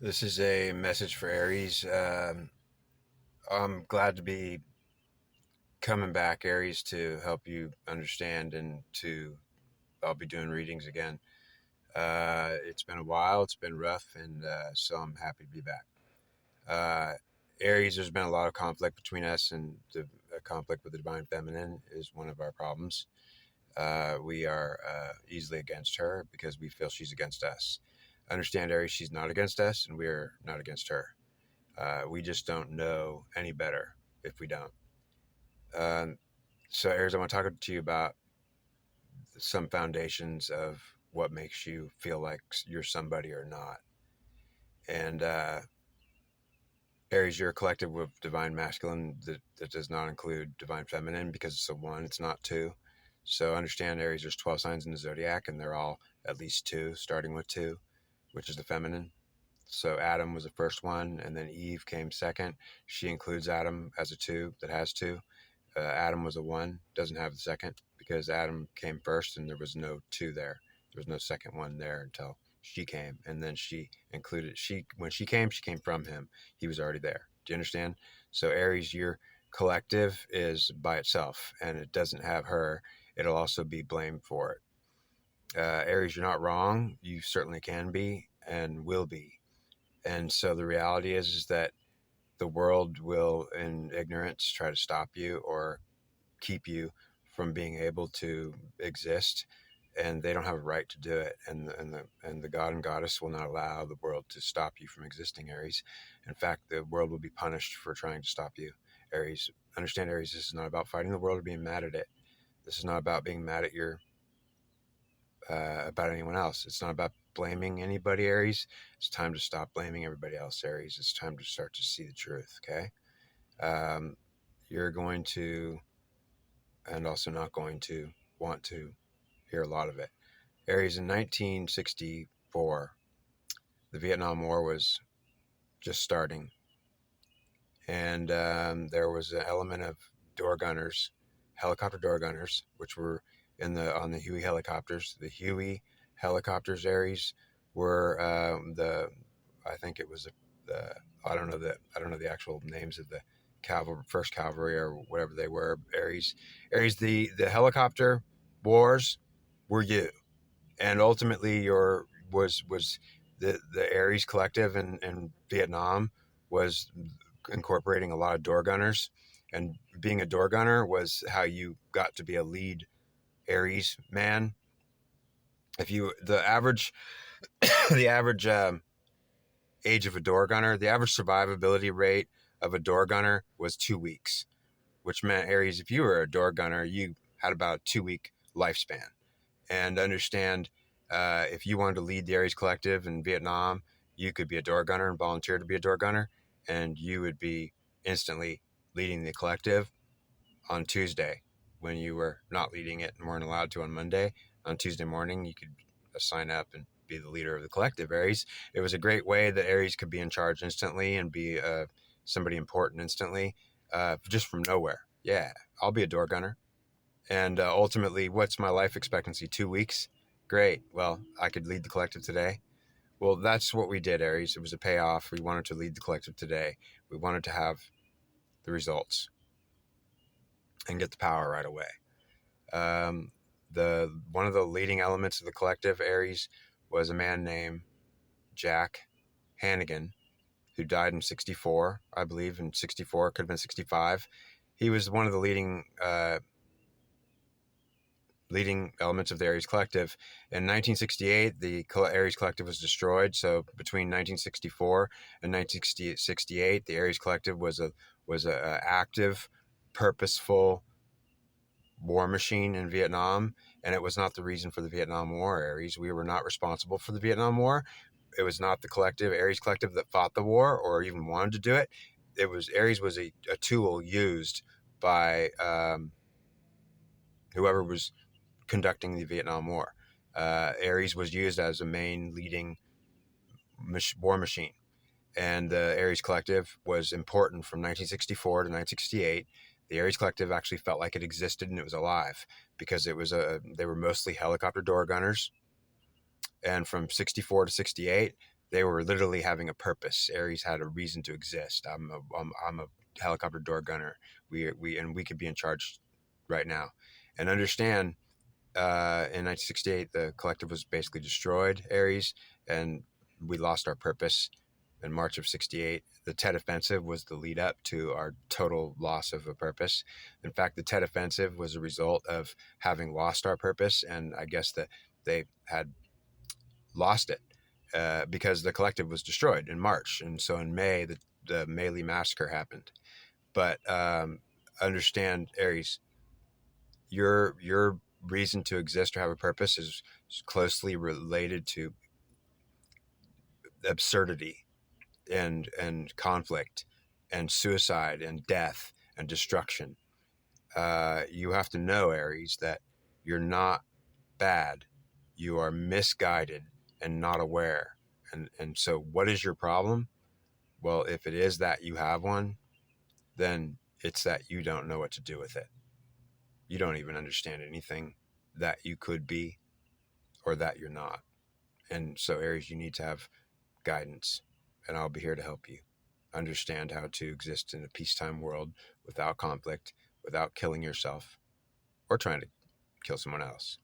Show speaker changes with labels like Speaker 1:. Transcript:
Speaker 1: This is a message for Aries. I'm glad to be coming back, Aries, to help you understand and I'll be doing readings again. It's been a while, it's been rough, and so I'm happy to be back. Uh, Aries, there's been a lot of conflict between us, and the conflict with the divine feminine is one of our problems. We are easily against her because we feel she's against us. Understand, Aries, she's not against us, and we're not against her. We just don't know any better if we don't. Um, so, Aries, I want to talk to you about some foundations of what makes you feel like you're somebody or not. And Aries, you're a collective with divine masculine that does not include divine feminine because it's a one, it's not two. So, understand, Aries, there's 12 signs in the zodiac, and they're all at least two, starting with two, which is the feminine. So Adam was the first one, and then Eve came second. She includes Adam as a two that has two. Adam was a one, doesn't have the second because Adam came first, and there was no two there. There was no second one there until she came, and then she included she when she came from him. He was already there. Do you understand? So Aries, your collective is by itself, and it doesn't have her. It'll also be blamed for it. Aries, you're not wrong. You certainly can be and will be. And so the reality is that the world will, in ignorance, try to stop you or keep you from being able to exist, and they don't have a right to do it. And the God and Goddess will not allow the world to stop you from existing, Aries. In fact, the world will be punished for trying to stop you, Aries. Understand, Aries. This is not about fighting the world or being mad at it. This is not about being mad at your about anyone else. It's not about blaming anybody, Aries. It's time to stop blaming everybody else, Aries. It's time to start to see the truth, okay? Um, you're going to, and also not going to, want to hear a lot of it. Aries, in 1964, the Vietnam War was just starting, and there was an element of door gunners, helicopter door gunners, which were on the Huey helicopters. The Huey helicopters, Aries, were the I think it was the I don't know the actual names of the cavalry, first cavalry or whatever they were. Aries, the helicopter wars were you, and ultimately your was the Aries collective in Vietnam was incorporating a lot of door gunners, and being a door gunner was how you got to be a lead Aries man. If you the average the average age of a door gunner, the average survivability rate of a door gunner was 2 weeks, which meant, Aries, if you were a door gunner, you had about a 2 week lifespan. And understand, if you wanted to lead the Aries Collective in Vietnam, you could be a door gunner and volunteer to be a door gunner, and you would be instantly leading the collective on Tuesday when you were not leading it and weren't allowed to on Monday. On Tuesday morning, you could sign up and be the leader of the collective, Aries. It was a great way that Aries could be in charge instantly and be somebody important instantly, just from nowhere. Yeah, I'll be a door gunner. And ultimately, what's my life expectancy? 2 weeks? Great. Well, I could lead the collective today. Well, that's what we did, Aries. It was a payoff. We wanted to lead the collective today. We wanted to have the results and get the power right away. The one of the leading elements of the collective, Aries, was a man named Jack Hannigan, who died in 64, I believe, in 64, could have been 65. He was one of the leading elements of the Aries Collective. In 1968, the Aries Collective was destroyed. So between 1964 and 1968, the Aries Collective was a active, purposeful war machine in Vietnam, and it was not the reason for the Vietnam War, Aries. We were not responsible for the Vietnam War. It was not the collective, Aries Collective, that fought the war or even wanted to do it. It was Aries was a tool used by whoever was conducting the Vietnam War. Aries was used as a main leading war machine, and the Aries Collective was important from 1964 to 1968. The Aries Collective actually felt like it existed and it was alive because they were mostly helicopter door gunners, and from 64 to 68, They were literally having a purpose. Aries had a reason to exist. I'm a helicopter door gunner. We could be in charge right now, and understand. In 1968, the collective was basically destroyed, Aries, and we lost our purpose. In March of 68, the Tet Offensive was the lead up to our total loss of a purpose. In fact, the Tet Offensive was a result of having lost our purpose, and I guess that they had lost it because the collective was destroyed in March. And so in May, the Melee Massacre happened. But understand, Aries, your reason to exist or have a purpose is closely related to absurdity and conflict and suicide and death and destruction. You have to know, Aries, that you're not bad. You are misguided and not aware. And so what is your problem? Well, if it is that you have one, then it's that you don't know what to do with it. You don't even understand anything that you could be or that you're not. And so, Aries, you need to have guidance, and I'll be here to help you understand how to exist in a peacetime world without conflict, without killing yourself or trying to kill someone else.